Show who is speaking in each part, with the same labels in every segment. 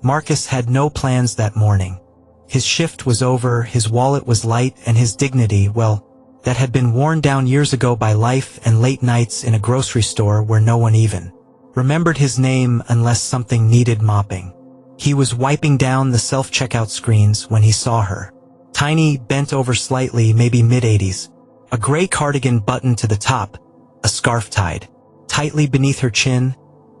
Speaker 1: Marcus had no plans that morning. His shift was over, his wallet was light, and his dignity, well, that had been worn down years ago by life and late nights in a grocery store where no one even remembered his name unless something needed mopping. He was wiping down the self-checkout screens when he saw her. Tiny, bent over slightly, maybe mid-80s. A gray cardigan buttoned to the top, a scarf tied tightly beneath her chin,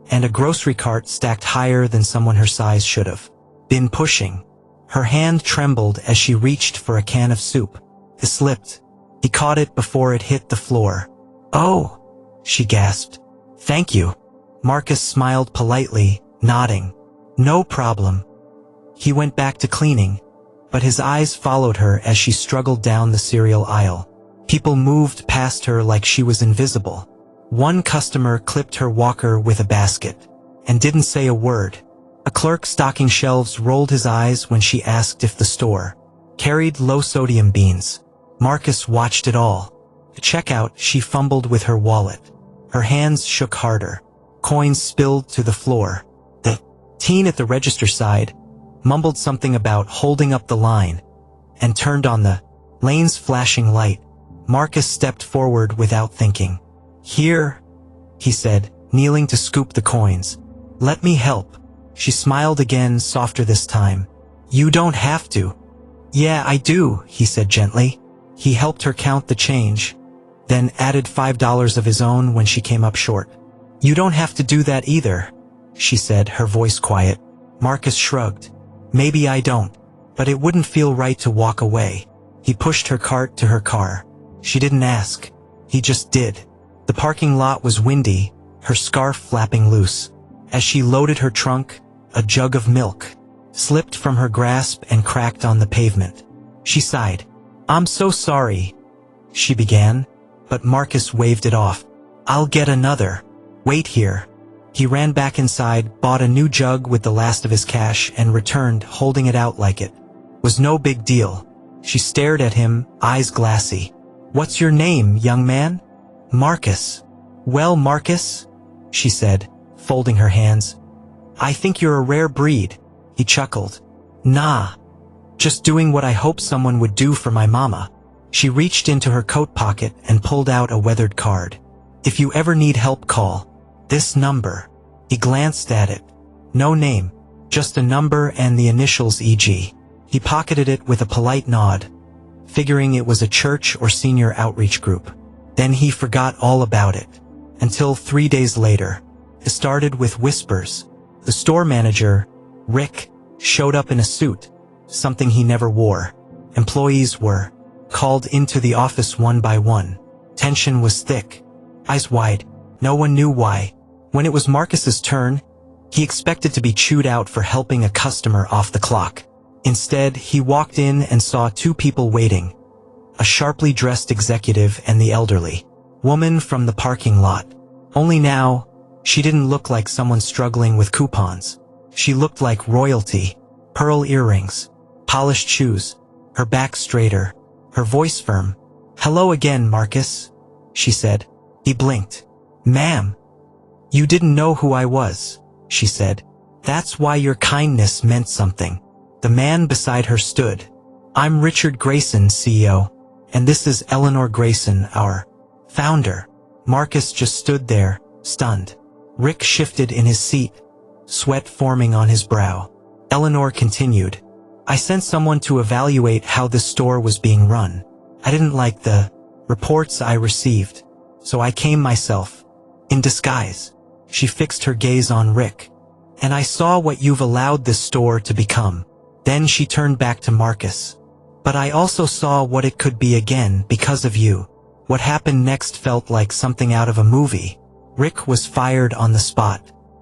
Speaker 1: and a grocery cart stacked higher than someone her size should have been pushing. Her hand trembled as she reached for a can of soup. It slipped. He caught it before it hit the floor. "Oh," she gasped. "Thank you." Marcus smiled politely, nodding. "No problem." He went back to cleaning, but his eyes followed her as she struggled down the cereal aisle. People moved past her like she was invisible. One customer clipped her walker with a basket and didn't say a word. A clerk stocking shelves rolled his eyes when she asked if the store carried low-sodium beans. Marcus watched it all. At checkout, she fumbled with her wallet. Her hands shook harder. Coins spilled to the floor. The teen at the register side mumbled something about holding up the line and turned on the lane's flashing light. Marcus stepped forward without thinking. "Here," he said, kneeling to scoop the coins. "Let me help." She smiled again, softer this time. "You don't have to." "Yeah, I do," he said gently. He helped her count the change, then added $5 of his own when she came up short. "You don't have to do that either," she said, her voice quiet. Marcus shrugged. "Maybe I don't, but it wouldn't feel right to walk away." He pushed her cart to her car. She didn't ask. He just did. The parking lot was windy, her scarf flapping loose. As she loaded her trunk, a jug of milk slipped from her grasp and cracked on the pavement. She sighed. "I'm so sorry," she began, but Marcus waved it off. "I'll get another. Wait here." He ran back inside, bought a new jug with the last of his cash, and returned, holding it out like it was no big deal. She stared at him, eyes glassy. "What's your name, young man?" "Marcus." "Well, Marcus," she said, folding her hands. "I think you're a rare breed." He chuckled. "Nah. Just doing what I hope someone would do for my mama." She reached into her coat pocket and pulled out a weathered card. "If you ever need help, call this number." He glanced at it. No name, just a number and the initials EG. He pocketed it with a polite nod, figuring it was a church or senior outreach group. Then he forgot all about it. Until 3 days later. It started with whispers. The store manager, Rick, showed up in a suit, something he never wore. Employees were called into the office one by one. Tension was thick, eyes wide. No one knew why. When it was Marcus's turn, he expected to be chewed out for helping a customer off the clock. Instead, he walked in and saw two people waiting, a sharply dressed executive and the elderly woman from the parking lot. Only now, she didn't look like someone struggling with coupons. She looked like royalty. Pearl earrings, polished shoes, her back straighter, her voice firm. "Hello again, Marcus," she said. He blinked. "Ma'am, you didn't know who I was," she said. "That's why your kindness meant something." The man beside her stood. "I'm Richard Grayson, CEO, and this is Eleanor Grayson, our founder." Marcus just stood there, stunned. Rick shifted in his seat, sweat forming on his brow. Eleanor continued. "I sent someone to evaluate how the store was being run. I didn't like the reports I received, so I came myself, in disguise." She fixed her gaze on Rick. "And I saw what you've allowed this store to become." Then she turned back to Marcus. "But I also saw what it could be again because of you." What happened next felt like something out of a movie. Rick was fired on the spot.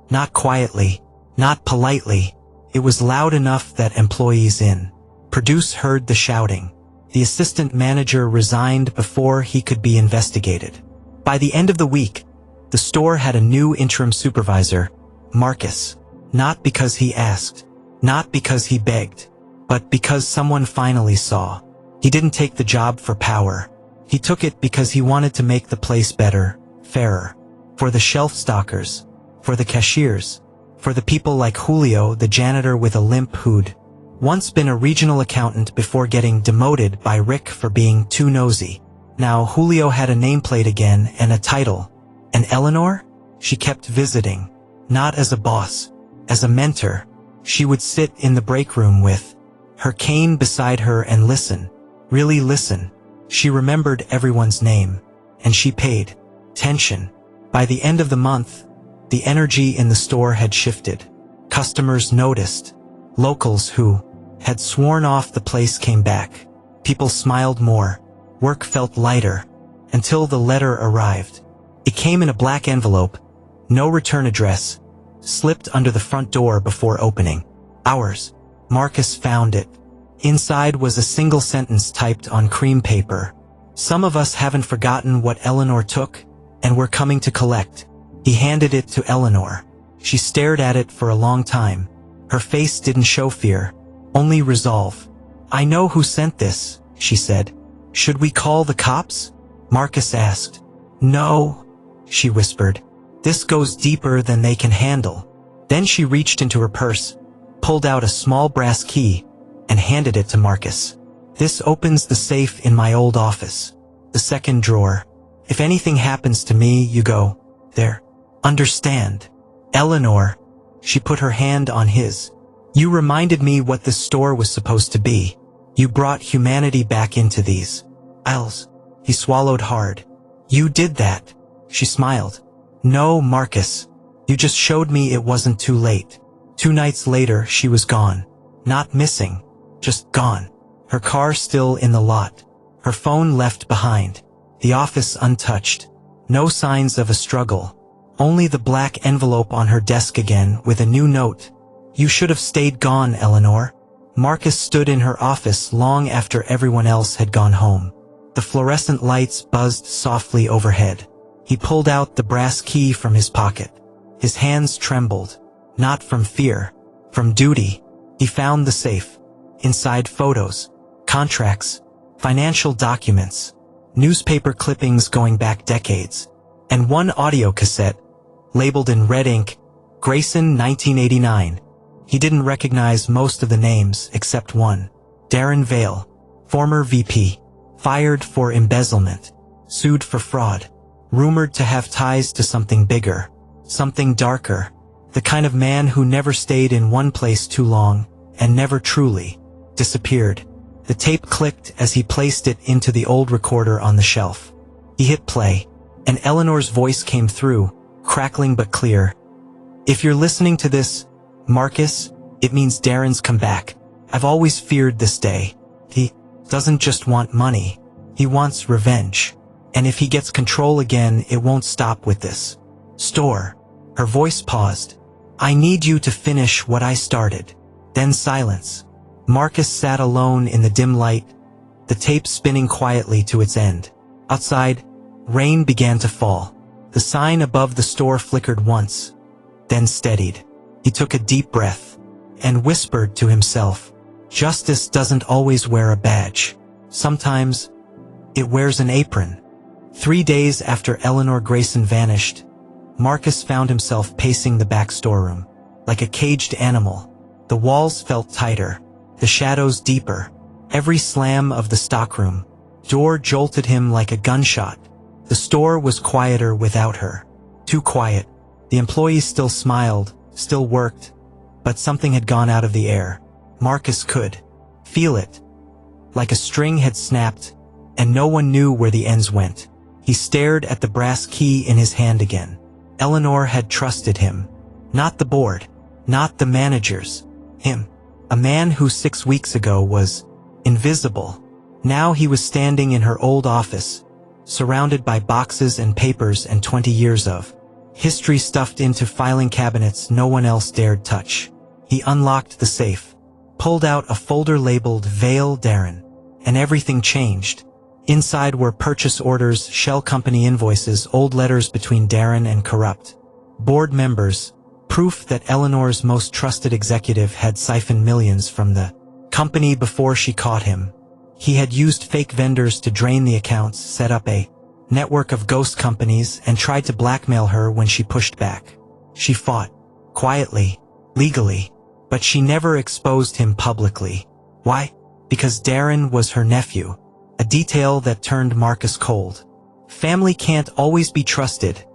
Speaker 1: Not quietly, not politely. It was loud enough that employees in Produce heard the shouting. The assistant manager resigned before he could be investigated. By the end of the week, the store had a new interim supervisor, Marcus. Not because he asked, not because he begged, but because someone finally saw. He didn't take the job for power. He took it because he wanted to make the place better, fairer. For the shelf stockers, for the cashiers, For the people like Julio, the janitor with a limp who'd once been a regional accountant before getting demoted by Rick for being too nosy. Now Julio had a nameplate again and a title. And Eleanor? She kept visiting. Not as a boss, as a mentor. She would sit in the break room with her cane beside her and listen. Really listen. She remembered everyone's name. And she paid attention. By the end of the month, the energy in the store had shifted. Customers noticed. Locals who had sworn off the place came back. People smiled more. Work felt lighter. Until the letter arrived. It came in a black envelope. No return address. Slipped under the front door before opening. Ours. Marcus found it. Inside was a single sentence typed on cream paper. Some of us haven't forgotten what Eleanor took, and we're coming to collect. He handed it to Eleanor. She stared at it for a long time. Her face didn't show fear, only resolve. I know who sent this, she said. Should we call the cops? Marcus asked. No, she whispered. This goes deeper than they can handle. Then she reached into her purse, pulled out a small brass key, and handed it to Marcus. This opens the safe in my old office. The second drawer. If anything happens to me, you go there. Understand? Eleanor. She put her hand on his. You reminded me what this store was supposed to be. You brought humanity back into these aisles. He swallowed hard. You did that. She smiled. No, Marcus. You just showed me it wasn't too late. 2 nights later, she was gone. Not missing. Just gone. Her car still in the lot. Her phone left behind. The office untouched. No signs of a struggle. Only the black envelope on her desk again with a new note. You should have stayed gone, Eleanor. Marcus stood in her office long after everyone else had gone home. The fluorescent lights buzzed softly overhead. He pulled out the brass key from his pocket. His hands trembled. Not from fear. From duty. He found the safe. Inside photos. Contracts. Financial documents. Newspaper clippings going back decades. And one audio cassette, labeled in red ink, Grayson 1989. He didn't recognize most of the names except one. Darren Vale, former VP, fired for embezzlement, sued for fraud, rumored to have ties to something bigger, something darker, the kind of man who never stayed in one place too long and never truly disappeared. The tape clicked as he placed it into the old recorder on the shelf. He hit play, and Eleanor's voice came through, crackling but clear. If you're listening to this, Marcus, it means Darren's come back. I've always feared this day. He doesn't just want money. He wants revenge. And if he gets control again, it won't stop with this store. Her voice paused. I need you to finish what I started. Then silence. Marcus sat alone in the dim light, the tape spinning quietly to its end. Outside, rain began to fall. The sign above the store flickered once, then steadied. He took a deep breath and whispered to himself, justice doesn't always wear a badge. Sometimes it wears an apron. 3 days after Eleanor Grayson vanished, Marcus found himself pacing the back storeroom, like a caged animal. The walls felt tighter, the shadows deeper. Every slam of the stockroom door jolted him like a gunshot. The store was quieter without her. Too quiet. The employees still smiled, still worked, but something had gone out of the air. Marcus could feel it. Like a string had snapped, and no one knew where the ends went. He stared at the brass key in his hand again. Eleanor had trusted him. Not the board. Not the managers. Him. A man who 6 weeks ago was invisible. Now he was standing in her old office, surrounded by boxes and papers and 20 years of history stuffed into filing cabinets no one else dared touch. He unlocked the safe, pulled out a folder labeled Vale Darren, and everything changed. Inside were purchase orders, shell company invoices, old letters between Darren and corrupt board members, proof that Eleanor's most trusted executive had siphoned millions from the company before she caught him. He had used fake vendors to drain the accounts, set up a network of ghost companies, and tried to blackmail her when she pushed back. She fought. Quietly, legally, but she never exposed him publicly. Why? Because Darren was her nephew, a detail that turned Marcus cold. Family can't always be trusted,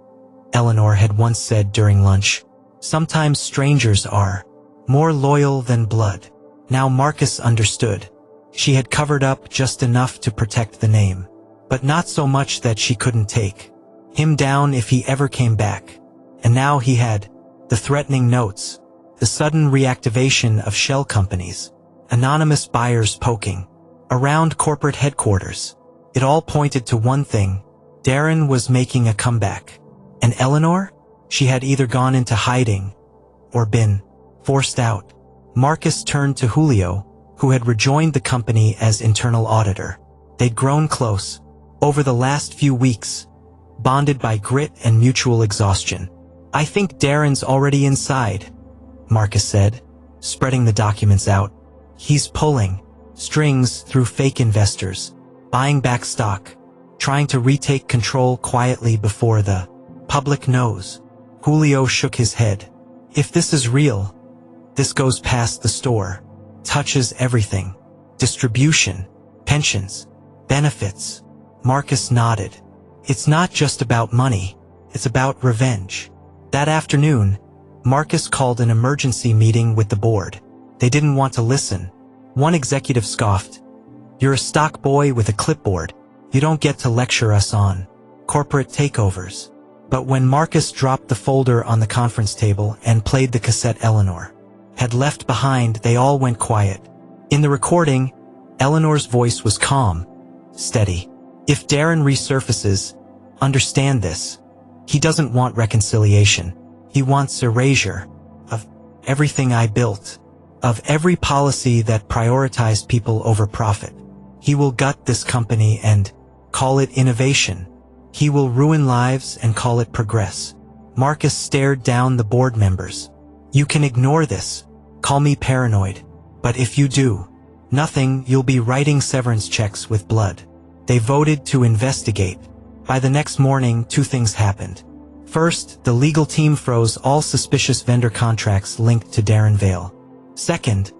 Speaker 1: Eleanor had once said during lunch. Sometimes strangers are more loyal than blood. Now Marcus understood. She had covered up just enough to protect the name, but not so much that she couldn't take him down if he ever came back. And now he had the threatening notes, the sudden reactivation of shell companies, anonymous buyers poking around corporate headquarters. It all pointed to one thing: Darren was making a comeback. And Eleanor? She had either gone into hiding or been forced out. Marcus turned to Julio, who had rejoined the company as internal auditor. They'd grown close over the last few weeks, bonded by grit and mutual exhaustion. "I think Darren's already inside," Marcus said, spreading the documents out. "He's pulling strings through fake investors, buying back stock, trying to retake control quietly before the public knows." Julio shook his head. "If this is real, this goes past the store, touches everything. Distribution, pensions, benefits." Marcus nodded. "It's not just about money, it's about revenge." That afternoon, Marcus called an emergency meeting with the board. They didn't want to listen. One executive scoffed. "You're a stock boy with a clipboard. You don't get to lecture us on corporate takeovers." But when Marcus dropped the folder on the conference table and played the cassette Eleanor had left behind, they all went quiet. In the recording, Eleanor's voice was calm, steady. "If Darren resurfaces, understand this. He doesn't want reconciliation. He wants erasure of everything I built, of every policy that prioritized people over profit. He will gut this company and call it innovation. He will ruin lives and call it progress." Marcus stared down the board members. "You can ignore this, call me paranoid, but if you do nothing, you'll be writing severance checks with blood." They voted to investigate. By the next morning, two things happened. First, the legal team froze all suspicious vendor contracts linked to Darren Vale. Second,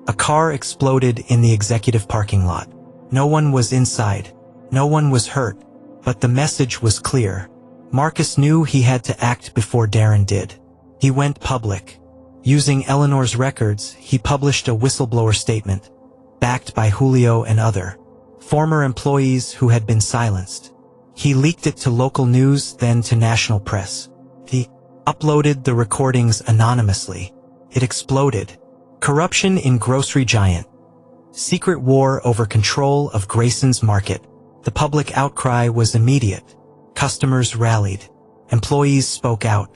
Speaker 1: a car exploded in the executive parking lot. No one was inside. No one was hurt. But the message was clear. Marcus knew he had to act before Darren did. He went public. Using Eleanor's records, he published a whistleblower statement, backed by Julio and other former employees who had been silenced. He leaked it to local news, then to national press. He uploaded the recordings anonymously. It exploded. Corruption in grocery giant. Secret war over control of Grayson's market. The public outcry was immediate. Customers rallied. Employees spoke out.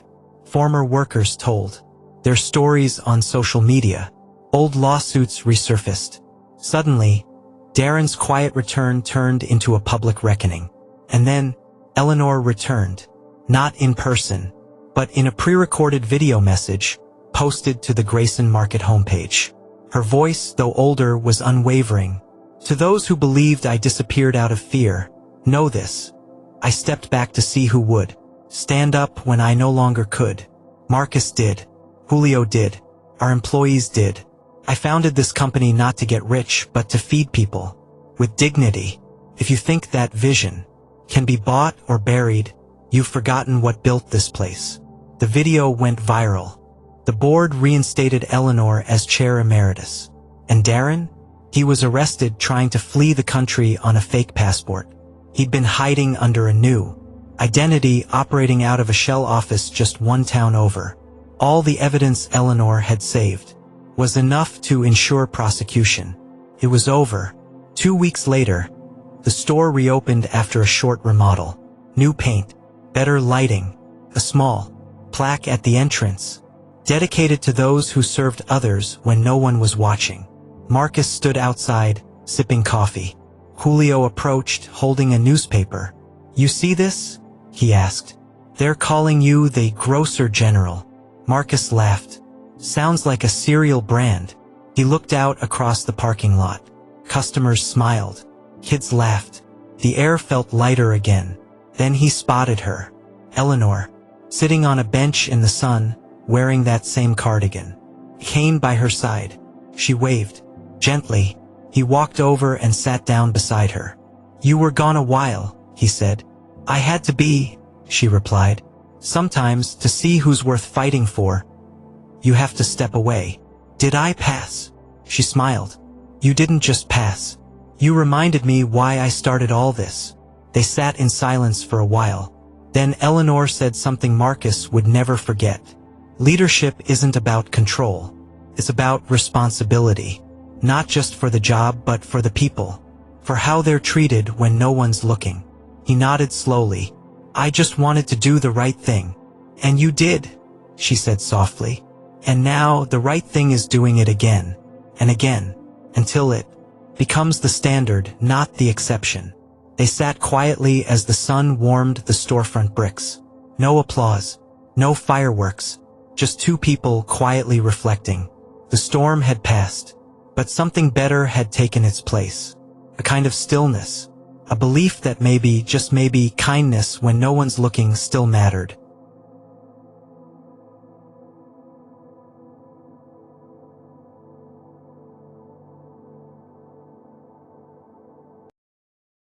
Speaker 1: Former workers told their stories on social media. Old lawsuits resurfaced. Suddenly, Darren's quiet return turned into a public reckoning. And then, Eleanor returned. Not in person, but in a pre-recorded video message posted to the Grayson Market homepage. Her voice, though older, was unwavering. "To those who believed I disappeared out of fear, know this. I stepped back to see who would stand up when I no longer could. Marcus did. Julio did. Our employees did. I founded this company not to get rich, but to feed people with dignity. If you think that vision can be bought or buried, you've forgotten what built this place." The video went viral. The board reinstated Eleanor as chair emeritus. And Darren? He was arrested trying to flee the country on a fake passport. He'd been hiding under a new identity, operating out of a shell office just one town over. All the evidence Eleanor had saved was enough to ensure prosecution. It was over. 2 weeks later, the store reopened after a short remodel. New paint, better lighting, a small plaque at the entrance, dedicated to those who served others when no one was watching. Marcus stood outside, sipping coffee. Julio approached, holding a newspaper. "You see this?" he asked. "They're calling you the Grocer General." Marcus laughed. "Sounds like a cereal brand." He looked out across the parking lot. Customers smiled. Kids laughed. The air felt lighter again. Then he spotted her. Eleanor, sitting on a bench in the sun, wearing that same cardigan. Kane by her side. She waved. Gently, he walked over and sat down beside her. "You were gone a while," he said. "I had to be," she replied. "Sometimes, to see who's worth fighting for, you have to step away." "Did I pass?" She smiled. "You didn't just pass. You reminded me why I started all this." They sat in silence for a while. Then Eleanor said something Marcus would never forget. "Leadership isn't about control. It's about responsibility. Not just for the job but for the people. For how they're treated when no one's looking." He nodded slowly. "I just wanted to do the right thing." "And you did," she said softly. "And now the right thing is doing it again and again, until it becomes the standard, not the exception." They sat quietly as the sun warmed the storefront bricks. No applause, no fireworks, just two people quietly reflecting. The storm had passed, but something better had taken its place. A kind of stillness, a belief that maybe, just maybe, kindness when no one's looking still mattered.